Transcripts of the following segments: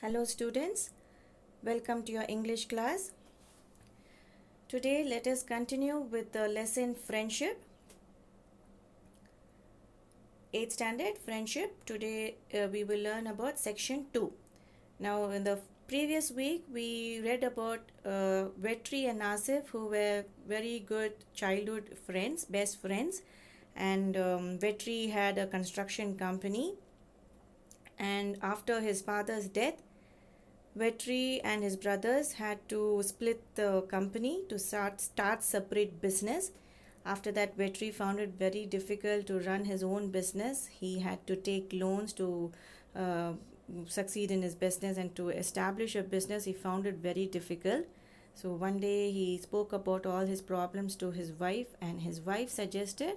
Hello students, welcome to your English class. Today let us continue with the lesson Friendship. 8th standard Friendship. Today we will learn about section 2. Now in the previous week we read about Vetri and Asif, who were very good childhood friends, best friends, and Vetri had a construction company, and after his father's death Vetri and his brothers had to split the company to start separate business. After that, Vetri found it very difficult to run his own business. He had to take loans to succeed in his business, and to establish a business he found it very difficult. So one day he spoke about all his problems to his wife, and his wife suggested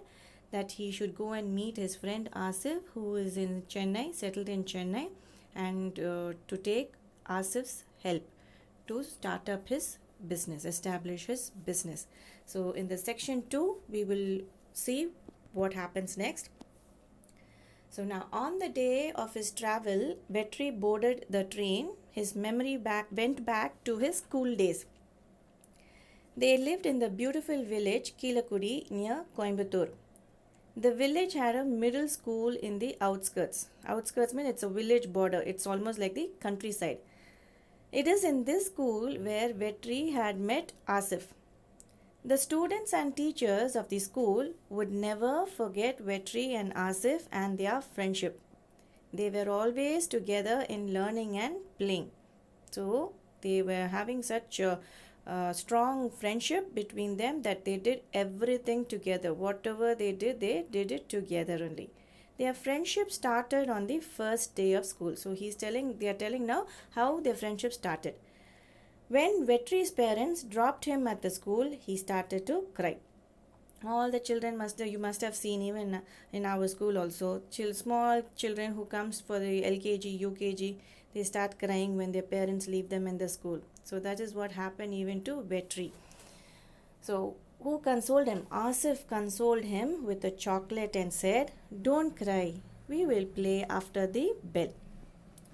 that he should go and meet his friend Asif, who is in Chennai, settled in Chennai, and to take Asif's help to start up his business, establish his business. So in the section 2 we will see what happens next. So now on the day of his travel, Vetri boarded the train. His memory went back to his school days. They lived in the beautiful village Kilakudi near Coimbatore. The village had a middle school in the outskirts. Outskirts mean it's a village border. It's almost like the countryside. It is in this school where Vetri had met Asif. The students and teachers of the school would never forget Vetri and Asif and their friendship. They were always together in learning and playing. So they were having such a strong friendship between them that they did everything together. Whatever they did it together only. Their friendship started on the first day of school. So they are telling now how their friendship started. When Vetri's parents dropped him at the school, he started to cry. All the children you must have seen, even in our school also, small children who comes for the LKG, UKG, they start crying when their parents leave them in the school. So that is what happened even to Vetri. So who consoled him? Asif consoled him with a chocolate and said, "Don't cry, we will play after the bell."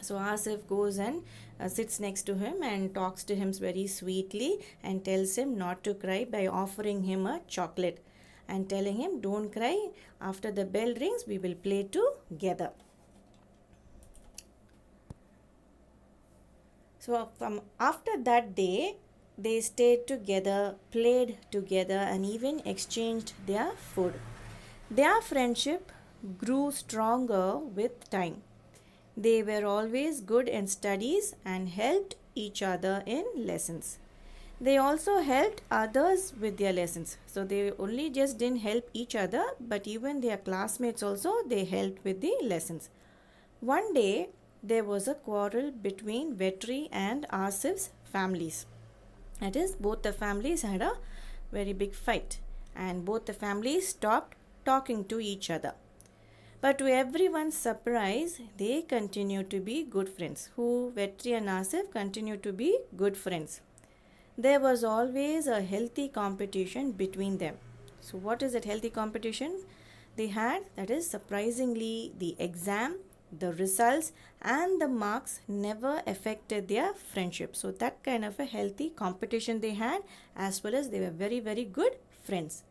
So Asif goes and sits next to him and talks to him very sweetly and tells him not to cry by offering him a chocolate and telling him, "Don't cry, after the bell rings we will play together." So from after that day, they stayed together, played together, and even exchanged their food. Their friendship grew stronger with time. They were always good in studies and helped each other in lessons. They also helped others with their lessons. So they only just didn't help each other, but even their classmates also, they helped with the lessons. One day, there was a quarrel between Vetri and Asif's families. That is, both the families had a very big fight, and both the families stopped talking to each other. But to everyone's surprise, they continued to be good friends. Vetri and Asif continued to be good friends. There was always a healthy competition between them. So what is that healthy competition they had? That is, surprisingly, the exam, the results and the marks never affected their friendship. So that kind of a healthy competition they had, as well as they were very, very good friends.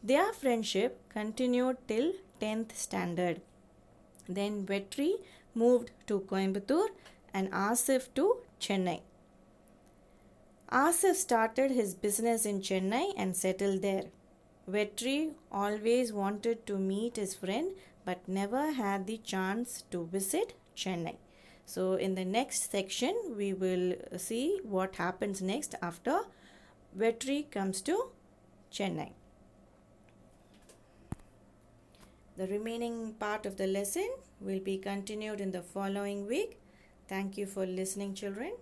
Their friendship continued till 10th standard. Then Vetri moved to Coimbatore and Asif to Chennai. Asif started his business in Chennai and settled there. Vetri always wanted to meet his friend but never had the chance to visit Chennai. So in the next section, we will see what happens next after Vetri comes to Chennai. The remaining part of the lesson will be continued in the following week. Thank you for listening, children.